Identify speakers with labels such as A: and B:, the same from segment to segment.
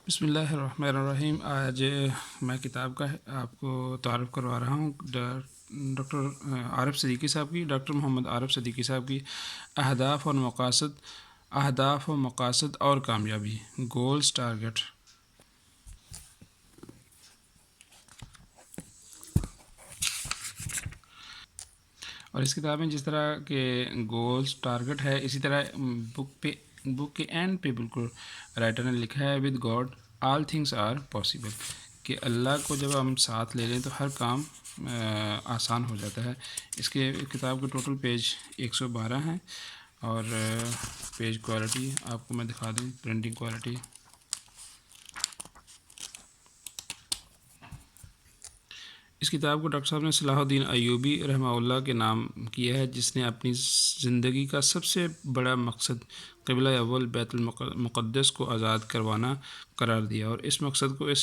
A: بسم اللہ الرحمن الرحیم۔ آج میں کتاب کا آپ کو تعارف کروا رہا ہوں ڈاکٹر عارف صدیقی صاحب کی، ڈاکٹر محمد عارف صدیقی صاحب کی اہداف و مقاصد اور کامیابی، گولز ٹارگٹ۔ اور اس کتاب میں جس طرح کے گولز ٹارگٹ ہے، اسی طرح بک کے اینڈ پہ بالکل رائٹر نے لکھا ہے with God all things are possible, کہ اللہ کو جب ہم ساتھ لے لیں تو ہر کام آسان ہو جاتا ہے۔ اس کے کتاب کے ٹوٹل پیج 112 ہیں، اور پیج کوالٹی آپ کو میں دکھا دوں، پرنٹنگ کوالٹی۔ اس کتاب کو ڈاکٹر صاحب نے صلاح الدین ایوبی رحمہ اللہ کے نام کیا ہے، جس نے اپنی زندگی کا سب سے بڑا مقصد قبلہ اول بیت المقدس کو آزاد کروانا قرار دیا، اور اس مقصد کو اس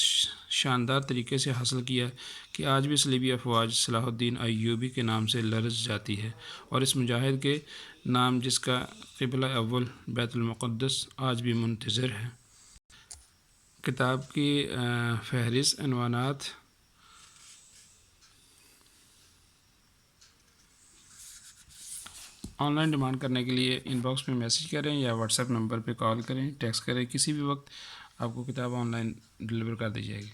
A: شاندار طریقے سے حاصل کیا کہ آج بھی صلیبی افواج صلاح الدین ایوبی کے نام سے لرز جاتی ہے، اور اس مجاہد کے نام جس کا قبلہ اول بیت المقدس آج بھی منتظر ہے۔ کتاب کی فہرست، عنوانات۔ آن لائن ڈیمانڈ کرنے کے لیے ان باکس میں میسیج کریں یا واٹس ایپ نمبر پہ کال کریں، ٹیکسٹ کریں، کسی بھی وقت آپ کو کتاب آن لائن ڈلیور کر دی جائے گی۔